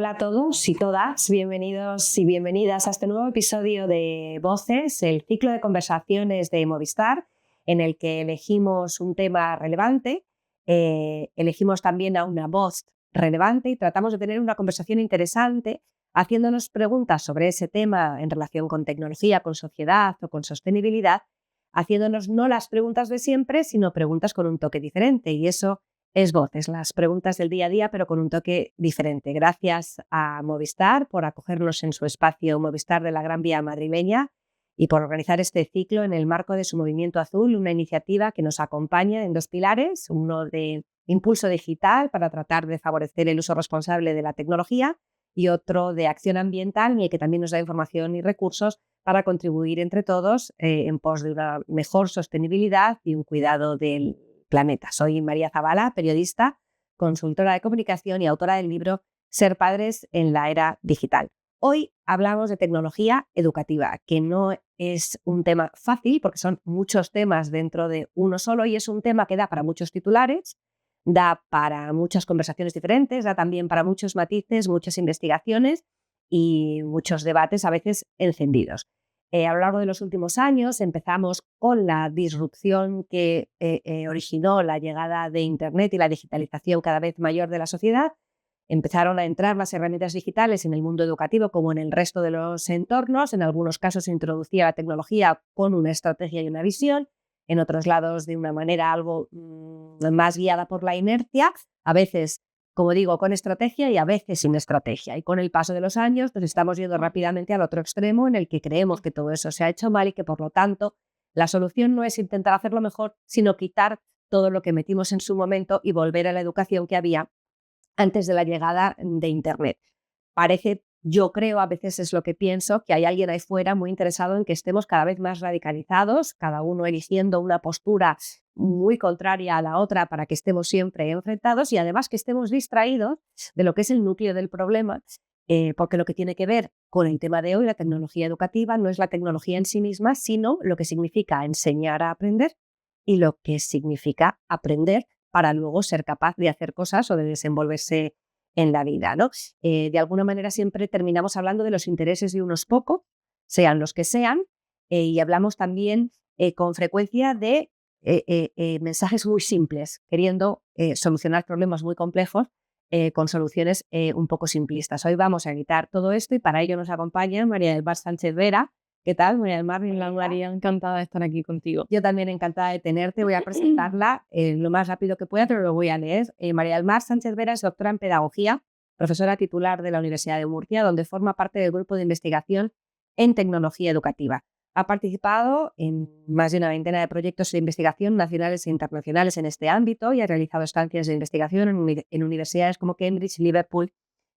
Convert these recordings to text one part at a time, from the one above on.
Hola a todos y todas, bienvenidos y bienvenidas a este nuevo episodio de Voces, el ciclo de conversaciones de Movistar, en el que elegimos un tema relevante, elegimos también a una voz relevante y tratamos de tener una conversación interesante, haciéndonos preguntas sobre ese tema en relación con tecnología, con sociedad o con sostenibilidad, haciéndonos no las preguntas de siempre, sino preguntas con un toque diferente, y eso es Voces, las preguntas del día a día, pero con un toque diferente. Gracias a Movistar por acogernos en su espacio Movistar de la Gran Vía madrileña y por organizar este ciclo en el marco de su Movimiento Azul, una iniciativa que nos acompaña en dos pilares, uno de impulso digital para tratar de favorecer el uso responsable de la tecnología y otro de acción ambiental, en el que también nos da información y recursos para contribuir entre todos en pos de una mejor sostenibilidad y un cuidado del planeta. Soy María Zavala, periodista, consultora de comunicación y autora del libro Ser padres en la era digital. Hoy hablamos de tecnología educativa, que no es un tema fácil porque son muchos temas dentro de uno solo y es un tema que da para muchos titulares, da para muchas conversaciones diferentes, da también para muchos matices, muchas investigaciones y muchos debates a veces encendidos. A lo largo de los últimos años empezamos con la disrupción que originó la llegada de Internet y la digitalización cada vez mayor de la sociedad. Empezaron a entrar las herramientas digitales en el mundo educativo como en el resto de los entornos. En algunos casos se introducía la tecnología con una estrategia y una visión, en otros lados de una manera algo más guiada por la inercia, a veces, como digo, con estrategia y a veces sin estrategia. Y con el paso de los años nos estamos yendo rápidamente al otro extremo en el que creemos que todo eso se ha hecho mal y que, por lo tanto, la solución no es intentar hacerlo mejor, sino quitar todo lo que metimos en su momento y volver a la educación que había antes de la llegada de Internet. Parece, yo creo, a veces es lo que pienso, que hay alguien ahí fuera muy interesado en que estemos cada vez más radicalizados, cada uno eligiendo una postura muy contraria a la otra para que estemos siempre enfrentados y además que estemos distraídos de lo que es el núcleo del problema, porque lo que tiene que ver con el tema de hoy, la tecnología educativa, no es la tecnología en sí misma, sino lo que significa enseñar a aprender y lo que significa aprender para luego ser capaz de hacer cosas o de desenvolverse en la vida, ¿no? De alguna manera siempre terminamos hablando de los intereses de unos pocos, sean los que sean, y hablamos también con frecuencia de mensajes muy simples, queriendo solucionar problemas muy complejos con soluciones un poco simplistas. Hoy vamos a evitar todo esto y para ello nos acompaña María del Mar Sánchez Vera. ¿Qué tal, María del Mar? Hola María, encantada de estar aquí contigo. Yo también encantada de tenerte. Voy a presentarla lo más rápido que pueda, pero lo voy a leer. María del Mar Sánchez Vera es doctora en Pedagogía, profesora titular de la Universidad de Murcia, donde forma parte del grupo de investigación en tecnología educativa. Ha participado en más de una veintena de proyectos de investigación nacionales e internacionales en este ámbito y ha realizado estancias de investigación en universidades como Cambridge, Liverpool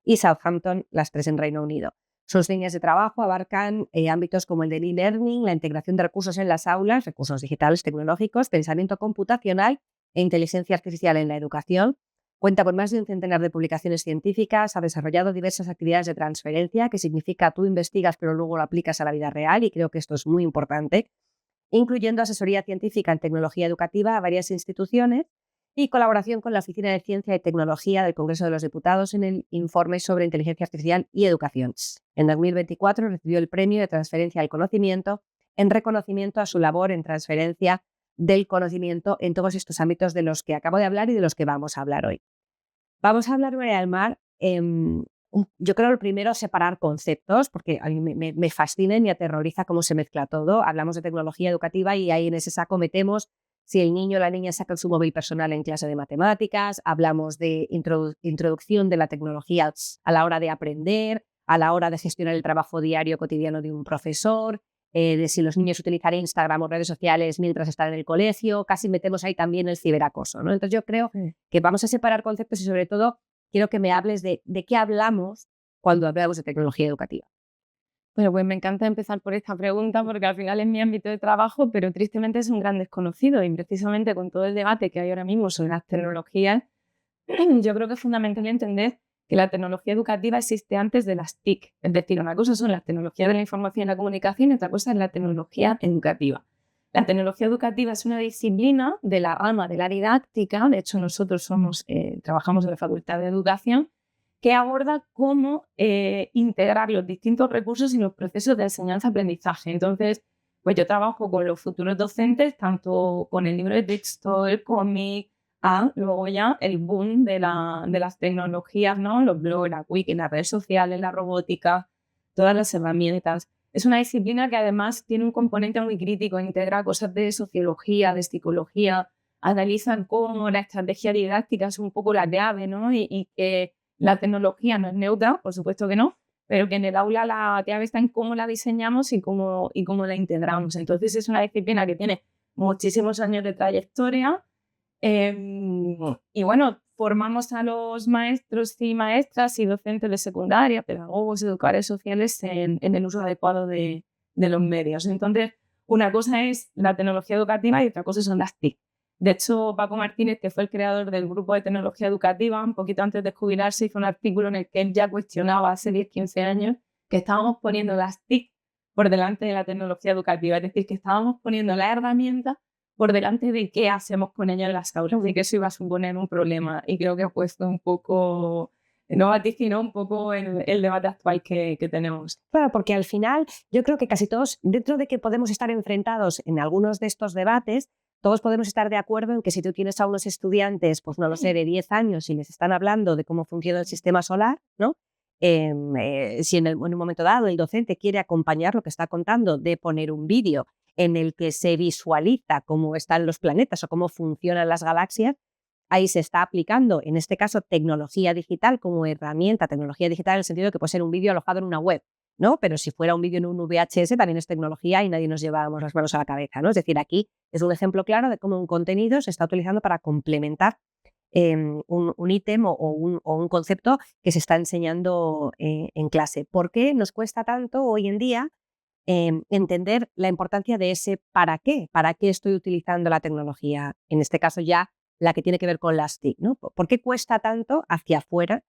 y Southampton, las tres en Reino Unido. Sus líneas de trabajo abarcan ámbitos como el del e-learning, la integración de recursos en las aulas, recursos digitales tecnológicos, pensamiento computacional e inteligencia artificial en la educación. Cuenta con más de un centenar de publicaciones científicas, ha desarrollado diversas actividades de transferencia, que significa tú investigas pero luego lo aplicas a la vida real, y creo que esto es muy importante, incluyendo asesoría científica en tecnología educativa a varias instituciones y colaboración con la Oficina de Ciencia y Tecnología del Congreso de los Diputados en el informe sobre inteligencia artificial y educación. En 2024 recibió el Premio de Transferencia del Conocimiento en reconocimiento a su labor en transferencia del conocimiento en todos estos ámbitos de los que acabo de hablar y de los que vamos a hablar hoy. Vamos a hablar, María del Mar, yo creo lo primero separar conceptos, porque a mí me fascina y me aterroriza cómo se mezcla todo. Hablamos de tecnología educativa y ahí en ese saco metemos si el niño o la niña saca su móvil personal en clase de matemáticas, hablamos de introducción de la tecnología a la hora de aprender, a la hora de gestionar el trabajo diario cotidiano de un profesor, de si los niños utilizan Instagram o redes sociales mientras están en el colegio, casi metemos ahí también el ciberacoso, ¿no? Entonces yo creo que vamos a separar conceptos y sobre todo quiero que me hables de qué hablamos cuando hablamos de tecnología educativa. Bueno, pues me encanta empezar por esta pregunta porque al final es mi ámbito de trabajo, pero tristemente es un gran desconocido y precisamente con todo el debate que hay ahora mismo sobre las tecnologías, yo creo que es fundamental entender que la tecnología educativa existe antes de las TIC. Es decir, una cosa son las tecnologías de la información y la comunicación y otra cosa es la tecnología educativa. La tecnología educativa es una disciplina de la rama de la didáctica. De hecho, nosotros trabajamos en la Facultad de Educación que aborda cómo integrar los distintos recursos en los procesos de enseñanza-aprendizaje. Entonces, pues yo trabajo con los futuros docentes, tanto con el libro de texto, el cómic, luego ya el boom de las tecnologías, ¿no? Los blogs, la wiki, las redes sociales, la robótica, todas las herramientas. Es una disciplina que además tiene un componente muy crítico, integra cosas de sociología, de psicología, analizan cómo la estrategia didáctica es un poco la clave, ¿no? Y que la tecnología no es neutra, por supuesto que no, pero que en el aula la clave está en cómo la diseñamos y cómo la integramos. Entonces es una disciplina que tiene muchísimos años de trayectoria y bueno, formamos a los maestros y maestras y docentes de secundaria, pedagogos, educadores sociales en el uso adecuado de los medios. Entonces, una cosa es la tecnología educativa y otra cosa son las TIC. De hecho, Paco Martínez, que fue el creador del grupo de tecnología educativa, un poquito antes de jubilarse, hizo un artículo en el que él ya cuestionaba hace 10-15 años que estábamos poniendo las TIC por delante de la tecnología educativa, es decir, que estábamos poniendo la herramienta por delante de qué hacemos con ella en las aulas, y que eso iba a suponer un problema. Y creo que ha puesto un poco, no vaticinó un poco el debate actual que tenemos. Claro, porque al final yo creo que casi todos, dentro de que podemos estar enfrentados en algunos de estos debates, todos podemos estar de acuerdo en que si tú tienes a unos estudiantes, pues no lo sé, de 10 años y les están hablando de cómo funciona el sistema solar, ¿no? Si en un momento dado el docente quiere acompañar lo que está contando de poner un vídeo en el que se visualiza cómo están los planetas o cómo funcionan las galaxias, ahí se está aplicando, en este caso, tecnología digital como herramienta, tecnología digital en el sentido de que puede ser un vídeo alojado en una web, ¿no? Pero si fuera un vídeo en un VHS también es tecnología y nadie nos llevamos las manos a la cabeza, ¿no? Es decir, aquí es un ejemplo claro de cómo un contenido se está utilizando para complementar un ítem o un concepto que se está enseñando en clase. ¿Por qué nos cuesta tanto hoy en día entender la importancia de ese para qué estoy utilizando la tecnología? En este caso ya la que tiene que ver con las TIC, ¿no? ¿Por qué cuesta tanto hacia afuera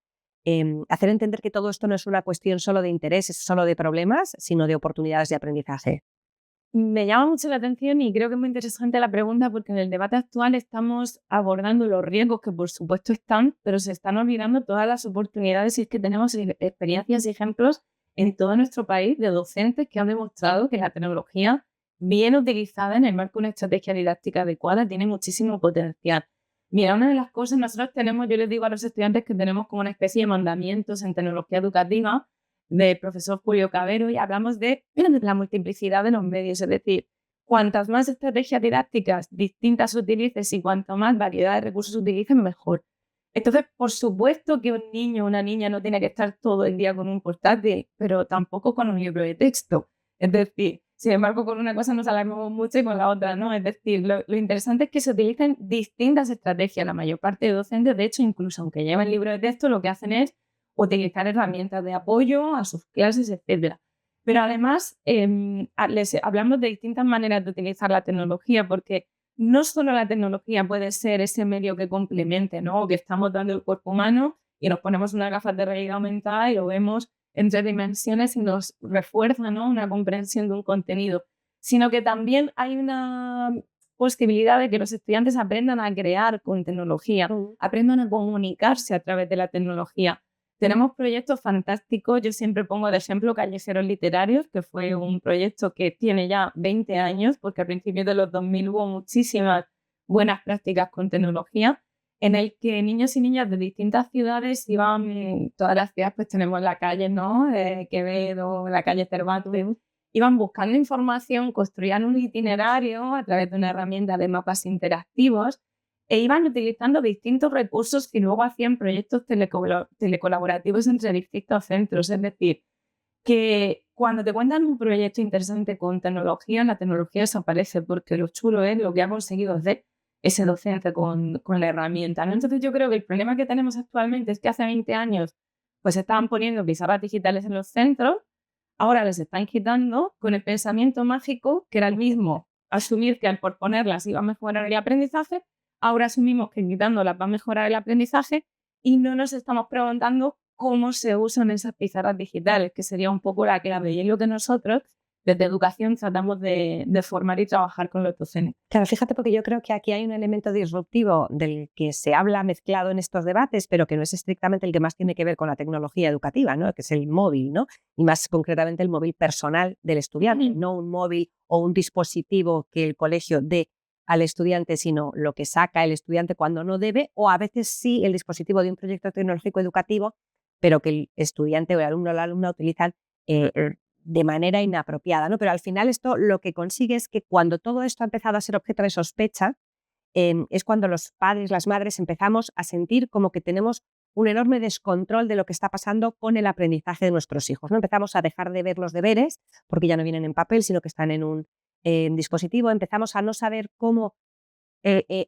hacer entender que todo esto no es una cuestión solo de intereses, solo de problemas, sino de oportunidades de aprendizaje? Me llama mucho la atención y creo que es muy interesante la pregunta porque en el debate actual estamos abordando los riesgos que por supuesto están, pero se están olvidando todas las oportunidades y es que tenemos experiencias y ejemplos en todo nuestro país de docentes que han demostrado que la tecnología bien utilizada en el marco de una estrategia didáctica adecuada tiene muchísimo potencial. Mira, una de las cosas nosotros tenemos, yo les digo a los estudiantes que tenemos como una especie de mandamientos en tecnología educativa del profesor Julio Cabero y hablamos de la multiplicidad de los medios, es decir, cuantas más estrategias didácticas distintas utilices y cuanto más variedad de recursos utilices, mejor. Entonces, por supuesto que un niño o una niña no tiene que estar todo el día con un portátil, pero tampoco con un libro de texto. Es decir, sin embargo, con una cosa nos alarmamos mucho y con la otra no. Es decir, lo interesante es que se utilicen distintas estrategias. La mayor parte de docentes, de hecho, incluso aunque lleven libro de texto, lo que hacen es utilizar herramientas de apoyo a sus clases, etc. Pero además, les hablamos de distintas maneras de utilizar la tecnología, porque no solo la tecnología puede ser ese medio que complemente, ¿no? O que estamos dando el cuerpo humano y nos ponemos unas gafas de realidad aumentada y lo vemos en 3 dimensiones y nos refuerza, ¿no? Una comprensión de un contenido, sino que también hay una posibilidad de que los estudiantes aprendan a crear con tecnología, aprendan a comunicarse a través de la tecnología. Tenemos proyectos fantásticos, yo siempre pongo de ejemplo Callejeros Literarios, que fue un proyecto que tiene ya 20 años, porque a principios de los 2000 hubo muchísimas buenas prácticas con tecnología, en el que niños y niñas de distintas ciudades iban, todas las ciudades pues tenemos la calle, ¿no? Quevedo, la calle Cervantes, iban buscando información, construían un itinerario a través de una herramienta de mapas interactivos e iban utilizando distintos recursos y luego hacían proyectos telecolaborativos entre distintos centros. Es decir, que cuando te cuentan un proyecto interesante con tecnología, la tecnología desaparece porque lo chulo es lo que ha conseguido hacer ese docente con la herramienta, ¿no? Entonces yo creo que el problema que tenemos actualmente es que hace 20 años pues estaban poniendo pizarras digitales en los centros, ahora les están quitando con el pensamiento mágico que era el mismo, asumir que al por ponerlas iba a mejorar el aprendizaje. Ahora asumimos que quitándolas va a mejorar el aprendizaje y no nos estamos preguntando cómo se usan esas pizarras digitales, que sería un poco la clave. Y es lo que nosotros desde educación tratamos de formar y trabajar con los docentes. Claro, fíjate, porque yo creo que aquí hay un elemento disruptivo del que se habla mezclado en estos debates, pero que no es estrictamente el que más tiene que ver con la tecnología educativa, ¿no? Que es el móvil, ¿no? Y más concretamente el móvil personal del estudiante, no un móvil o un dispositivo que el colegio dé al estudiante, sino lo que saca el estudiante cuando no debe, o a veces sí el dispositivo de un proyecto tecnológico educativo, pero que el estudiante o el alumno o la alumna utilizan de manera inapropiada, ¿no? Pero al final esto lo que consigue es que cuando todo esto ha empezado a ser objeto de sospecha, es cuando los padres, las madres empezamos a sentir como que tenemos un enorme descontrol de lo que está pasando con el aprendizaje de nuestros hijos, ¿no? Empezamos a dejar de ver los deberes porque ya no vienen en papel, sino que están en un dispositivo. Empezamos a no saber cómo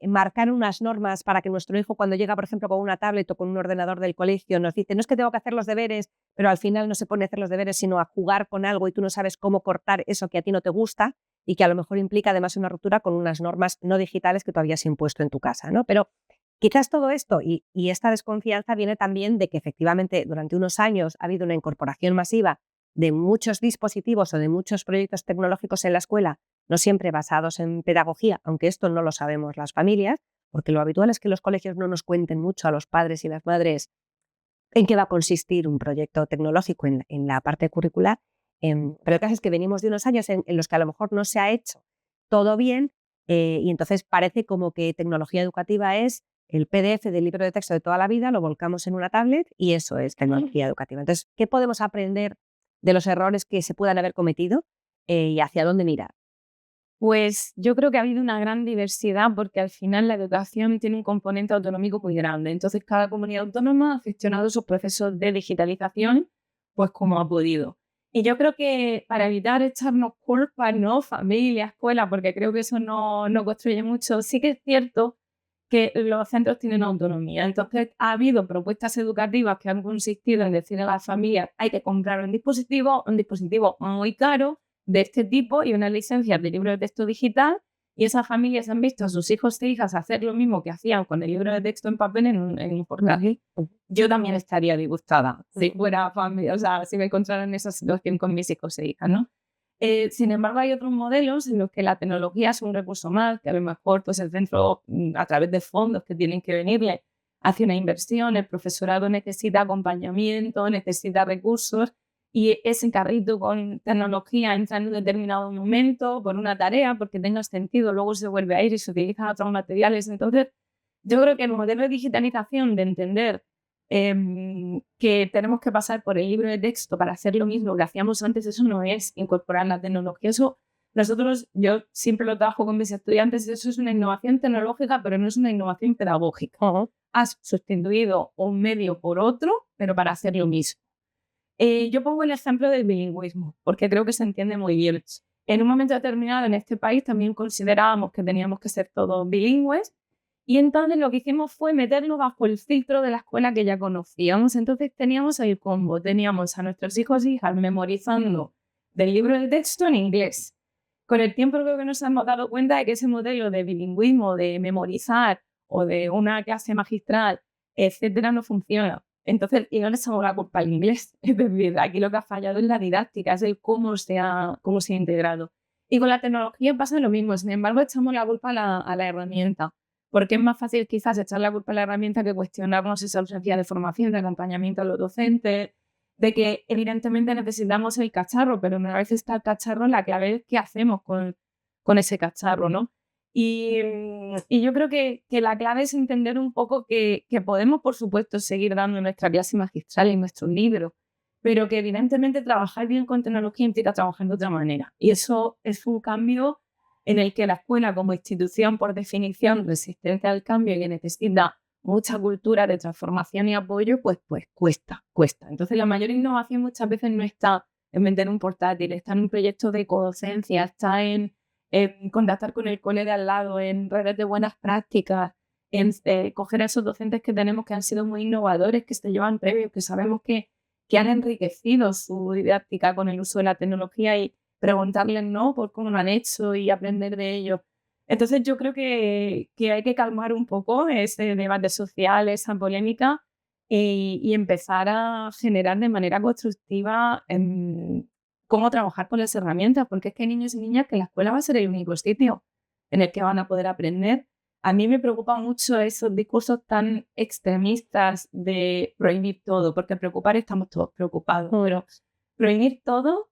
marcar unas normas para que nuestro hijo, cuando llega, por ejemplo, con una tablet o con un ordenador del colegio, nos dice, no es que tengo que hacer los deberes, pero al final no se pone a hacer los deberes, sino a jugar con algo y tú no sabes cómo cortar eso que a ti no te gusta y que a lo mejor implica además una ruptura con unas normas no digitales que tú habías impuesto en tu casa, ¿no? Pero quizás todo esto y esta desconfianza viene también de que efectivamente durante unos años ha habido una incorporación masiva de muchos dispositivos o de muchos proyectos tecnológicos en la escuela, no siempre basados en pedagogía, aunque esto no lo sabemos las familias, porque lo habitual es que los colegios no nos cuenten mucho a los padres y las madres en qué va a consistir un proyecto tecnológico en la parte curricular. Pero el caso es que venimos de unos años en los que a lo mejor no se ha hecho todo bien y entonces parece como que tecnología educativa es el PDF del libro de texto de toda la vida, lo volcamos en una tablet y eso es tecnología educativa. Entonces, ¿qué podemos aprender de los errores que se puedan haber cometido y hacia dónde mirar? Pues yo creo que ha habido una gran diversidad porque al final la educación tiene un componente autonómico muy grande. Entonces cada comunidad autónoma ha gestionado sus procesos de digitalización pues como ha podido. Y yo creo que para evitar echarnos culpas, ¿no? Familia, escuela, porque creo que eso no construye mucho, sí que es cierto que los centros tienen autonomía. Entonces ha habido propuestas educativas que han consistido en decir a las familias hay que comprar un dispositivo muy caro, de este tipo y unas licencias de libro de texto digital y esas familias han visto a sus hijos e hijas hacer lo mismo que hacían con el libro de texto en papel en un portátil. Yo también estaría disgustada si fuera familia, o sea, si me encontrara en esa situación con mis hijos e hijas, ¿no? Sin embargo, hay otros modelos en los que la tecnología es un recurso más, que a lo mejor pues, el centro, a través de fondos que tienen que venirle, hace una inversión, el profesorado necesita acompañamiento, necesita recursos, y ese carrito con tecnología entra en un determinado momento por una tarea, porque tenga sentido, luego se vuelve a ir y se utilizan otros materiales. Entonces, yo creo que el modelo de digitalización, de entender que tenemos que pasar por el libro de texto para hacer lo mismo que hacíamos antes, eso no es incorporar la tecnología. Eso nosotros, yo siempre lo trabajo con mis estudiantes, eso es una innovación tecnológica, pero no es una innovación pedagógica. Has sustituido un medio por otro, pero para hacer lo mismo. Yo pongo el ejemplo del bilingüismo, porque creo que se entiende muy bien. En un momento determinado en este país también considerábamos que teníamos que ser todos bilingües y entonces lo que hicimos fue meterlo bajo el filtro de la escuela que ya conocíamos. Entonces teníamos el combo, teníamos a nuestros hijos e hijas memorizando del libro de texto en inglés. Con el tiempo creo que nos hemos dado cuenta de que ese modelo de bilingüismo, de memorizar o de una clase magistral, etcétera, no funciona. Entonces, y no le echamos la culpa al inglés. Es decir, aquí lo que ha fallado es la didáctica, es el cómo se ha integrado. Y con la tecnología pasa lo mismo. Sin embargo, echamos la culpa a la herramienta. Porque es más fácil quizás echar la culpa a la herramienta que cuestionarnos esa ausencia de formación, de acompañamiento a los docentes, de que evidentemente necesitamos el cacharro, pero una vez está el cacharro, la clave es qué hacemos con ese cacharro, ¿no? Y yo creo que la clave es entender un poco que podemos, por supuesto, seguir dando nuestra clase magistral y nuestros libros, pero que evidentemente trabajar bien con tecnología implica trabajar de otra manera. Y eso es un cambio en el que la escuela como institución, por definición, resistente al cambio y que necesita mucha cultura de transformación y apoyo, pues cuesta. Entonces la mayor innovación muchas veces no está en vender un portátil, está en un proyecto de codocencia, está en contactar con el cole de al lado, en redes de buenas prácticas, en coger a esos docentes que tenemos que han sido muy innovadores, que se llevan premios, que sabemos que han enriquecido su didáctica con el uso de la tecnología y preguntarles ¿no? por cómo lo han hecho y aprender de ello. Entonces yo creo que hay que calmar un poco ese debate social, esa polémica y empezar a generar de manera constructiva cómo trabajar con las herramientas, porque es que hay niños y niñas que la escuela va a ser el único sitio en el que van a poder aprender. A mí me preocupa mucho esos discursos tan extremistas de prohibir todo, porque preocupar estamos todos preocupados, pero prohibir todo,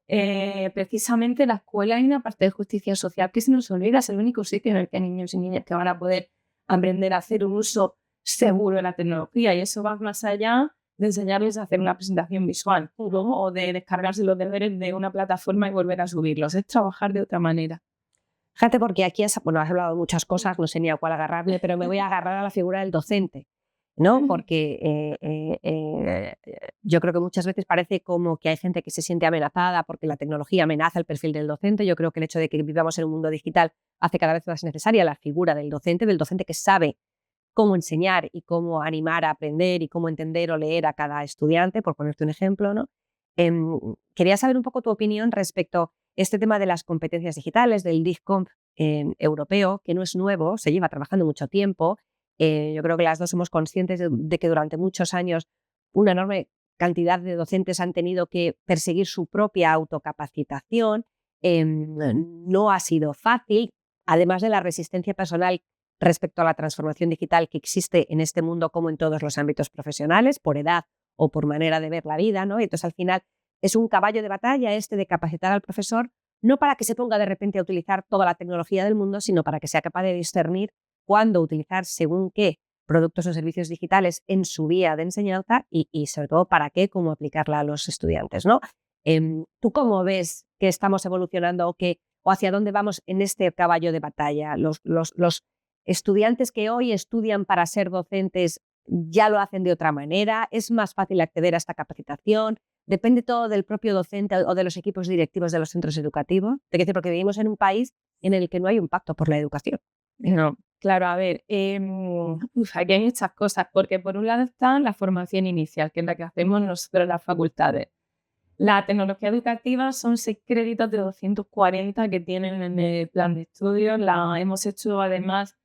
precisamente la escuela hay una parte de justicia social que se nos olvida, es el único sitio en el que hay niños y niñas que van a poder aprender a hacer un uso seguro de la tecnología, y eso va más allá de enseñarles a hacer una presentación visual, ¿no? O de descargarse los deberes de una plataforma y volver a subirlos, es trabajar de otra manera. Fíjate, porque aquí has hablado de muchas cosas, no sé ni a cuál agarrarme, pero me voy a agarrar a la figura del docente, ¿no? Porque yo creo que muchas veces parece como que hay gente que se siente amenazada porque la tecnología amenaza el perfil del docente. Yo creo que el hecho de que vivamos en un mundo digital hace cada vez más necesaria la figura del docente que sabe cómo enseñar y cómo animar a aprender y cómo entender o leer a cada estudiante, por ponerte un ejemplo, ¿no? Quería saber un poco tu opinión respecto a este tema de las competencias digitales, del DIGCOMP europeo, que no es nuevo, se lleva trabajando mucho tiempo. Yo creo que las dos somos conscientes de que durante muchos años una enorme cantidad de docentes han tenido que perseguir su propia autocapacitación. No ha sido fácil, además de la resistencia personal respecto a la transformación digital que existe en este mundo como en todos los ámbitos profesionales, por edad o por manera de ver la vida, ¿no? Y entonces al final es un caballo de batalla de capacitar al profesor, no para que se ponga de repente a utilizar toda la tecnología del mundo, sino para que sea capaz de discernir cuándo utilizar según qué productos o servicios digitales en su vía de enseñanza y sobre todo para qué, cómo aplicarla a los estudiantes, ¿no? ¿Tú cómo ves que estamos evolucionando o hacia dónde vamos en este caballo de batalla? Los estudiantes que hoy estudian para ser docentes ya lo hacen de otra manera, es más fácil acceder a esta capacitación, depende todo del propio docente o de los equipos directivos de los centros educativos. Te quiero decir, porque vivimos en un país en el que no hay un pacto por la educación. No, claro, a ver, aquí hay muchas cosas, porque por un lado está la formación inicial, que es la que hacemos nosotros en las facultades. La tecnología educativa son 6 créditos de 240 que tienen en el plan de estudios. La hemos hecho además,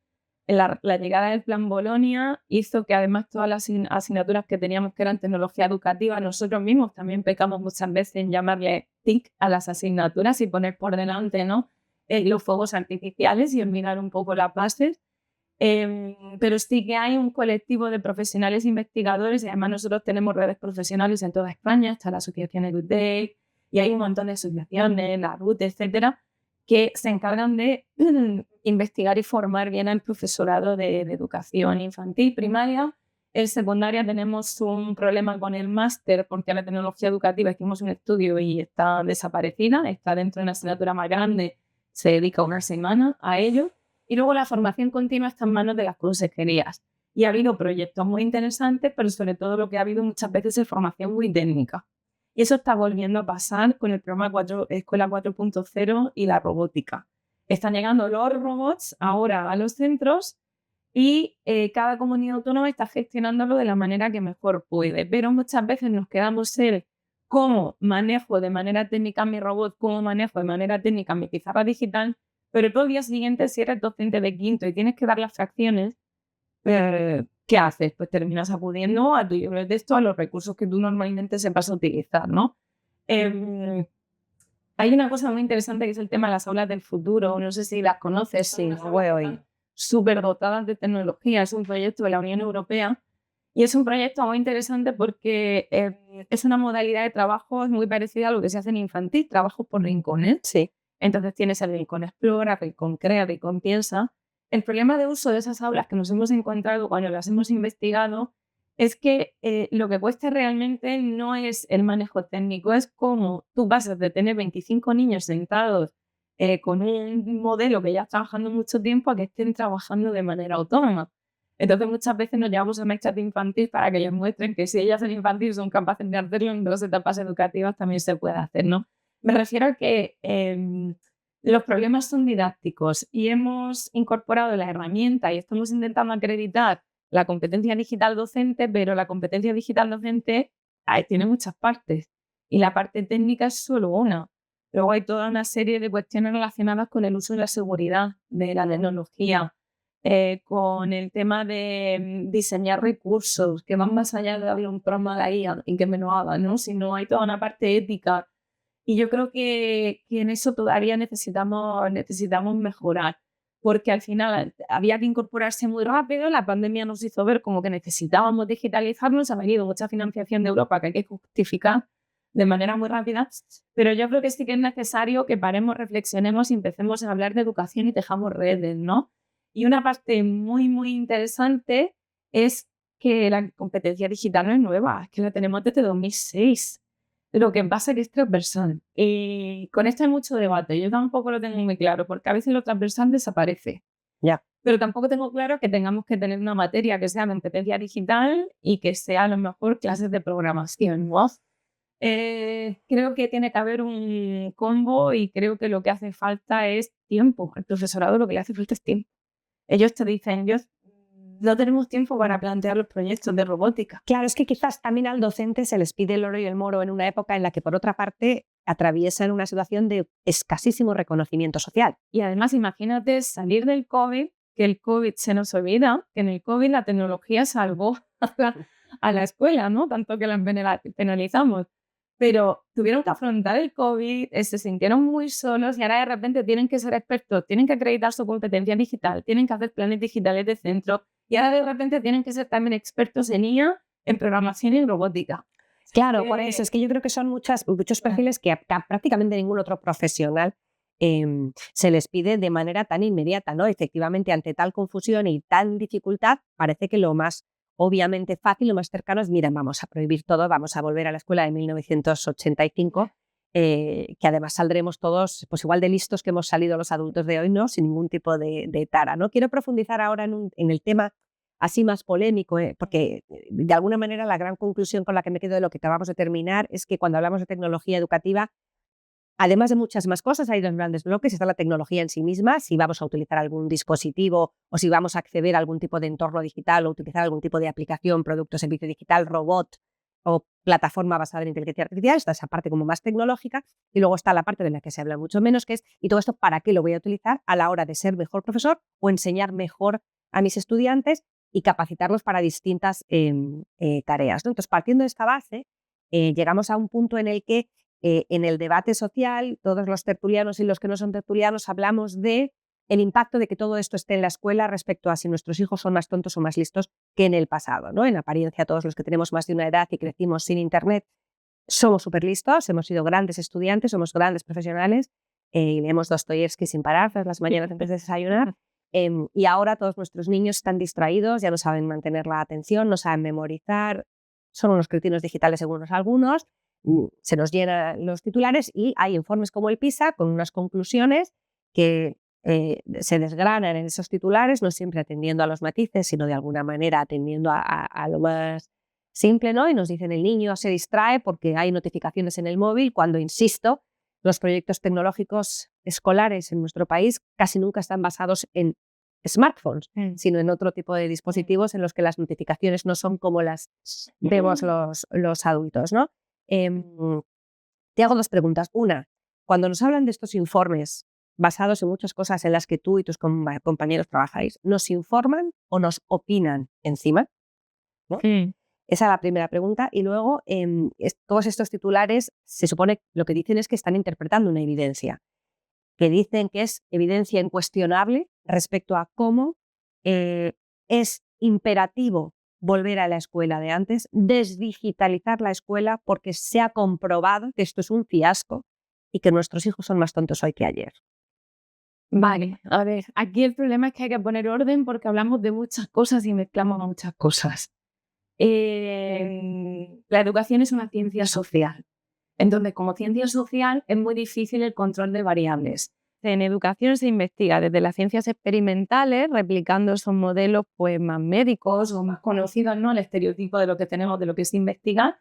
la llegada del plan Bolonia hizo que además todas las asignaturas que teníamos que eran tecnología educativa, nosotros mismos también pecamos muchas veces en llamarle TIC a las asignaturas y poner por delante, ¿no? Los fuegos artificiales y olvidar un poco las bases. Pero sí que hay un colectivo de profesionales investigadores y además nosotros tenemos redes profesionales en toda España, está la asociación EduTech y hay un montón de asociaciones, la RUT, etcétera, que se encargan de investigar y formar bien al profesorado de educación infantil, primaria. En secundaria tenemos un problema con el máster porque la tecnología educativa hicimos un estudio y está desaparecida, está dentro de una asignatura más grande, se dedica una semana a ello. Y luego la formación continua está en manos de las consejerías. Y ha habido proyectos muy interesantes, pero sobre todo lo que ha habido muchas veces es formación muy técnica. Y eso está volviendo a pasar con el programa Escuela 4.0 y la robótica. Están llegando los robots ahora a los centros y cada comunidad autónoma está gestionándolo de la manera que mejor puede. Pero muchas veces nos quedamos en cómo manejo de manera técnica mi robot, cómo manejo de manera técnica mi pizarra digital, pero tú al día siguiente, si eres docente de quinto y tienes que dar las fracciones, ¿qué haces? Pues terminas acudiendo a tu libro de texto, a los recursos que tú normalmente sepas utilizar, ¿no? Hay una cosa muy interesante que es el tema de las aulas del futuro. No sé si las conoces. Sí, voy hoy. Súper dotadas de tecnología. Es un proyecto de la Unión Europea y es un proyecto muy interesante porque es una modalidad de trabajo muy parecida a lo que se hace en infantil, trabajo por rincones. Sí. Entonces tienes el Rincón Explora, Rincón Crea, Rincón Piensa. El problema de uso de esas aulas que nos hemos encontrado cuando las hemos investigado es que lo que cuesta realmente no es el manejo técnico, es cómo tú pasas de tener 25 niños sentados con un modelo que ya está trabajando mucho tiempo a que estén trabajando de manera autónoma. Entonces muchas veces nos llevamos a maestras de infantil para que les muestren que si ellas en infantil son capaces de hacerlo en 2 etapas educativas también se puede hacer, ¿no? Me refiero a que los problemas son didácticos y hemos incorporado la herramienta y estamos intentando acreditar la competencia digital docente, pero la competencia digital docente tiene muchas partes y la parte técnica es solo una. Luego hay toda una serie de cuestiones relacionadas con el uso de la seguridad de la tecnología, con el tema de diseñar recursos que van más allá de abrir un programa de ahí y que me lo hagan, ¿no? Sino hay toda una parte ética Y yo creo que en eso todavía necesitamos mejorar, porque al final había que incorporarse muy rápido, la pandemia nos hizo ver como que necesitábamos digitalizarnos, ha venido mucha financiación de Europa que hay que justificar de manera muy rápida, pero yo creo que sí que es necesario que paremos, reflexionemos y empecemos a hablar de educación y tejamos redes, ¿no? Y una parte muy, muy interesante es que la competencia digital no es nueva, es que la tenemos desde 2006. Lo que pasa es que es transversal. Y con esto hay mucho debate. Yo tampoco lo tengo muy claro, porque a veces lo transversal desaparece. Ya. Pero tampoco tengo claro que tengamos que tener una materia que sea competencia digital y que sea a lo mejor clases de programación, ¿no? Creo que tiene que haber un combo y creo que lo que hace falta es tiempo. Al profesorado lo que le hace falta es tiempo. Ellos te dicen, no tenemos tiempo para plantear los proyectos de robótica. Claro, es que quizás también al docente se les pide el oro y el moro en una época en la que, por otra parte, atraviesan una situación de escasísimo reconocimiento social. Y además, imagínate salir del COVID, que el COVID se nos olvida, que en el COVID la tecnología salvó a la escuela, ¿no? Tanto que la penalizamos. Pero tuvieron que afrontar el COVID, se sintieron muy solos y ahora de repente tienen que ser expertos, tienen que acreditar su competencia digital, tienen que hacer planes digitales de centro y ahora de repente tienen que ser también expertos en IA, en programación y en robótica. Claro, por eso es que yo creo que son muchos perfiles que a prácticamente ningún otro profesional se les pide de manera tan inmediata, ¿no? Efectivamente, ante tal confusión y tal dificultad, parece que lo más obviamente fácil, lo más cercano es, mira, vamos a prohibir todo, vamos a volver a la escuela de 1985, que además saldremos todos pues igual de listos que hemos salido los adultos de hoy, ¿no? Sin ningún tipo de tara, ¿no? Quiero profundizar ahora en el tema así más polémico, porque de alguna manera la gran conclusión con la que me quedo de lo que acabamos de terminar es que cuando hablamos de tecnología educativa, además de muchas más cosas, hay dos grandes bloques. Está la tecnología en sí misma, si vamos a utilizar algún dispositivo o si vamos a acceder a algún tipo de entorno digital o utilizar algún tipo de aplicación, producto, servicio digital, robot o plataforma basada en inteligencia artificial. Está esa parte como más tecnológica y luego está la parte de la que se habla mucho menos, que es, ¿y todo esto para qué lo voy a utilizar a la hora de ser mejor profesor o enseñar mejor a mis estudiantes y capacitarlos para distintas tareas, ¿no? Entonces, partiendo de esta base, llegamos a un punto en el que en el debate social, todos los tertulianos y los que no son tertulianos hablamos de el impacto de que todo esto esté en la escuela respecto a si nuestros hijos son más tontos o más listos que en el pasado, ¿no? En apariencia, todos los que tenemos más de una edad y crecimos sin Internet somos súper listos, hemos sido grandes estudiantes, somos grandes profesionales y leemos Dostoyevsky sin parar todas las mañanas antes de desayunar. Y ahora todos nuestros niños están distraídos, ya no saben mantener la atención, no saben memorizar, son unos cretinos digitales según algunos. Se nos llenan los titulares y hay informes como el PISA con unas conclusiones que se desgranan en esos titulares, no siempre atendiendo a los matices, sino de alguna manera atendiendo a lo más simple, ¿no? Y nos dicen el niño se distrae porque hay notificaciones en el móvil, cuando, insisto, los proyectos tecnológicos escolares en nuestro país casi nunca están basados en smartphones, sino en otro tipo de dispositivos en los que las notificaciones no son como las vemos los adultos, ¿no? Te hago dos preguntas. Una, cuando nos hablan de estos informes basados en muchas cosas en las que tú y tus compañeros trabajáis, ¿nos informan o nos opinan encima? ¿No? Sí. Esa es la primera pregunta. Y luego, todos estos titulares, se supone lo que dicen es que están interpretando una evidencia, que dicen que es evidencia incuestionable respecto a cómo es imperativo volver a la escuela de antes, desdigitalizar la escuela porque se ha comprobado que esto es un fiasco y que nuestros hijos son más tontos hoy que ayer. Vale, a ver, aquí el problema es que hay que poner orden porque hablamos de muchas cosas y mezclamos muchas cosas. La educación es una ciencia social. Entonces, como ciencia social, es muy difícil el control de variables. En educación se investiga desde las ciencias experimentales, replicando esos modelos pues, más médicos o más conocidos, ¿no? El estereotipo de lo que tenemos, de lo que se investiga.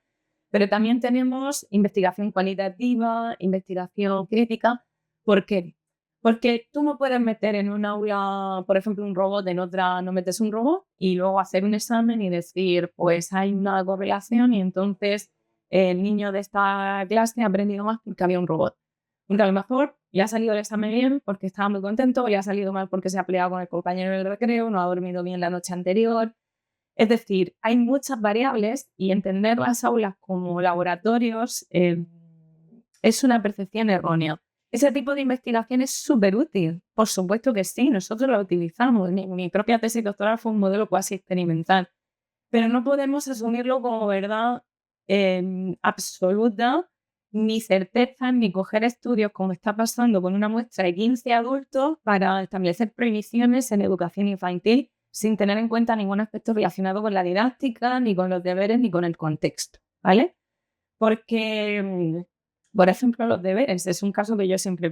Pero también tenemos investigación cualitativa, investigación crítica. ¿Por qué? Porque tú no puedes meter en un aula, por ejemplo, un robot, en otra no metes un robot y luego hacer un examen y decir, pues hay una correlación y entonces el niño de esta clase ha aprendido más porque había un robot. Porque a lo mejor le ha salido el examen bien porque estaba muy contento, o le ha salido mal porque se ha peleado con el compañero en el recreo, no ha dormido bien la noche anterior. Es decir, hay muchas variables y entender las aulas como laboratorios es es una percepción errónea. Ese tipo de investigación es súper útil, por supuesto que sí, nosotros la utilizamos. Mi propia tesis doctoral fue un modelo cuasi experimental, pero no podemos asumirlo como verdad absoluta, ni certeza, ni coger estudios como está pasando con una muestra de 15 adultos para establecer prohibiciones en educación infantil sin tener en cuenta ningún aspecto relacionado con la didáctica, ni con los deberes, ni con el contexto, ¿vale? Porque, por ejemplo, los deberes es un caso que yo siempre,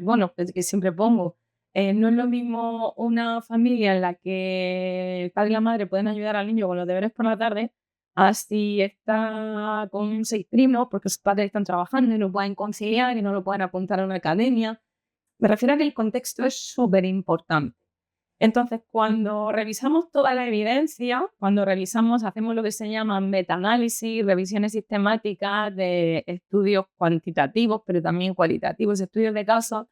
que siempre pongo. No es lo mismo una familia en la que el padre y la madre pueden ayudar al niño con los deberes por la tarde, a si está con 6 primos porque sus padres están trabajando y no pueden conciliar y no lo pueden apuntar a una academia. Me refiero a que el contexto es súper importante. Entonces, cuando revisamos toda la evidencia, hacemos lo que se llama metaanálisis, revisiones sistemáticas de estudios cuantitativos, pero también cualitativos, estudios de casos,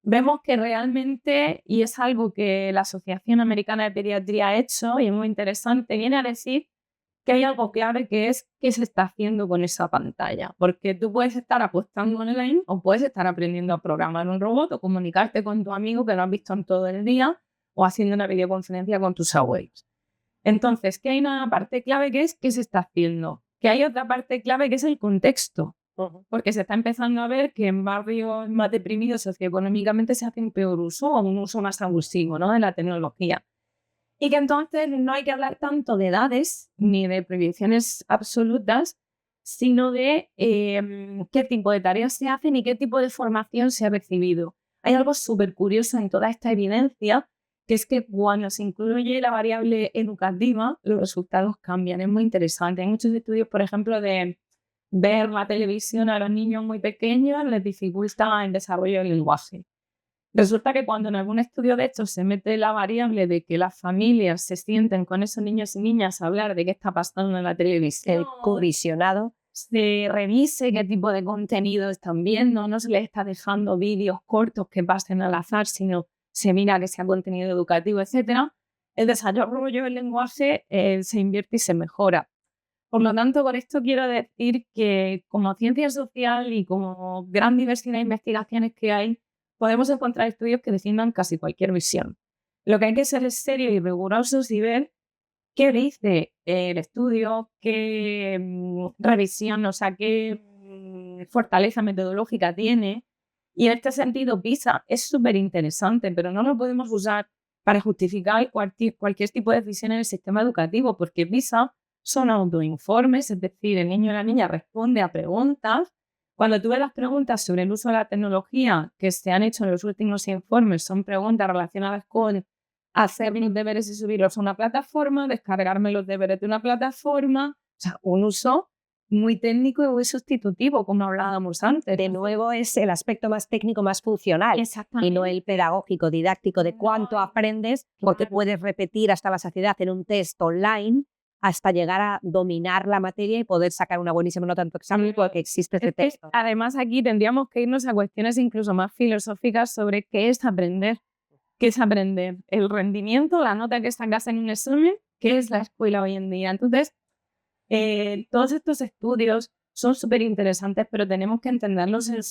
vemos que realmente, y es algo que la Asociación Americana de Pediatría ha hecho y es muy interesante, viene a decir que hay algo clave que es qué se está haciendo con esa pantalla. Porque tú puedes estar apostando online o puedes estar aprendiendo a programar un robot o comunicarte con tu amigo que lo has visto en todo el día o haciendo una videoconferencia con tus abuelos. Entonces, que hay una parte clave que es qué se está haciendo. Que hay otra parte clave que es el contexto. Porque se está empezando a ver que en barrios más deprimidos socioeconómicamente se hace un peor uso o un uso más abusivo, ¿no?, de la tecnología. Y que entonces no hay que hablar tanto de edades ni de prohibiciones absolutas, sino de qué tipo de tareas se hacen y qué tipo de formación se ha recibido. Hay algo súper curioso en toda esta evidencia, que es que cuando se incluye la variable educativa, los resultados cambian. Es muy interesante. Hay muchos estudios, por ejemplo, de ver la televisión a los niños muy pequeños les dificulta el desarrollo del lenguaje. Resulta que cuando en algún estudio de estos se mete la variable de que las familias se sienten con esos niños y niñas a hablar de qué está pasando en la televisión, El covisionado. se revise qué tipo de contenido están viendo, no se les está dejando vídeos cortos que pasen al azar, sino se mira que sea contenido educativo, etc. El desarrollo del lenguaje se invierte y se mejora. Por lo tanto, con esto quiero decir que como ciencia social y como gran diversidad de investigaciones que hay, podemos encontrar estudios que defiendan casi cualquier visión. Lo que hay que ser es serios y rigurosos y ver qué dice el estudio, qué revisión, o sea, qué fortaleza metodológica tiene. Y en este sentido, PISA es súper interesante, pero no lo podemos usar para justificar cualquier tipo de decisión en el sistema educativo, porque PISA son autoinformes, es decir, el niño o la niña responde a preguntas. Cuando tú ves las preguntas sobre el uso de la tecnología que se han hecho en los últimos informes, son preguntas relacionadas con hacer los deberes y subirlos a una plataforma, descargarme los deberes de una plataforma, o sea, un uso muy técnico y muy sustitutivo, como hablábamos antes. De nuevo es el aspecto más técnico, más funcional, y no el pedagógico, didáctico, de cuánto aprendes, porque puedes repetir hasta la saciedad en un test online hasta llegar a dominar la materia y poder sacar una buenísima nota en tu examen porque existe ese texto. Además, aquí tendríamos que irnos a cuestiones incluso más filosóficas sobre qué es aprender. ¿Qué es aprender? El rendimiento, la nota que sacas en un examen, ¿qué es la escuela hoy en día? Entonces, todos estos estudios son súper interesantes, pero tenemos que entenderlos en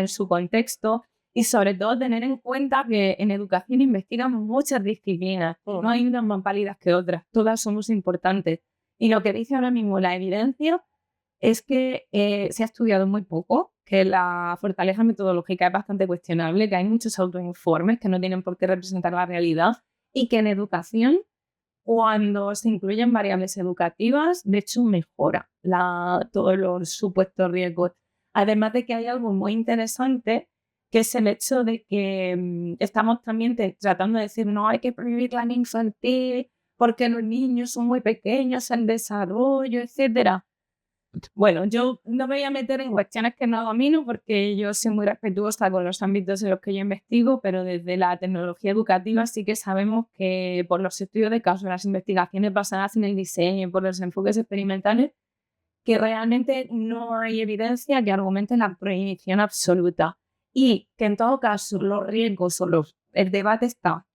su contexto y sobre todo tener en cuenta que en educación investigan muchas disciplinas, no hay unas más válidas que otras, todas somos importantes. Y lo que dice ahora mismo la evidencia es que se ha estudiado muy poco, que la fortaleza metodológica es bastante cuestionable, que hay muchos autoinformes que no tienen por qué representar la realidad y que en educación, cuando se incluyen variables educativas, de hecho mejora todos los supuestos riesgos. Además de que hay algo muy interesante, que es el hecho de que estamos también tratando de decir no hay que prohibir la infantil porque los niños son muy pequeños, el desarrollo, etcétera. Bueno, yo no me voy a meter en cuestiones que no domino porque yo soy muy respetuosa con los ámbitos en los que yo investigo, pero desde la tecnología educativa sí que sabemos que por los estudios de caso, las investigaciones basadas en el diseño, por los enfoques experimentales, que realmente no hay evidencia que argumente la prohibición absoluta y que en todo caso los riesgos el debate está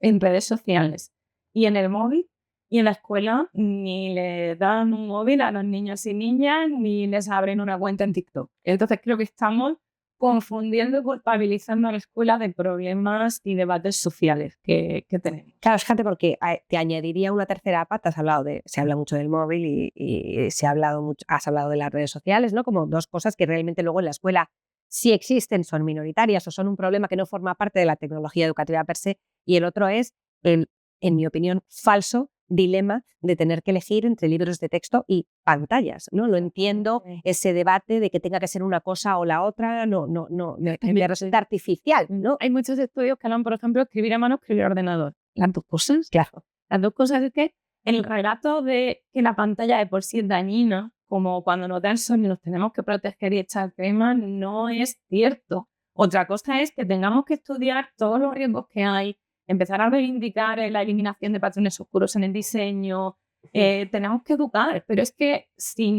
en redes sociales y en el móvil. Y en la escuela ni le dan un móvil a los niños y niñas, ni les abren una cuenta en TikTok. Entonces creo que estamos confundiendo y culpabilizando a la escuela de problemas y debates sociales que tenemos. Claro, fíjate, porque te añadiría una tercera pata. Se habla mucho del móvil y has hablado de las redes sociales, ¿no? Como dos cosas que realmente luego en la escuela sí existen, son minoritarias o son un problema que no forma parte de la tecnología educativa per se. Y el otro es el, en mi opinión, falso dilema de tener que elegir entre libros de texto y pantallas, ¿no? No entiendo ese debate de que tenga que ser una cosa o la otra, me resulta artificial, ¿no? Hay muchos estudios que hablan, por ejemplo, escribir a mano, escribir a ordenador. Las dos cosas. Claro. Las dos cosas es que el relato de que la pantalla de por sí es dañina, como cuando nos da el sol y nos tenemos que proteger y echar crema, no es cierto. Otra cosa es que tengamos que estudiar todos los riesgos que hay, empezar a reivindicar la eliminación de patrones oscuros en el diseño. Tenemos que educar, pero es que si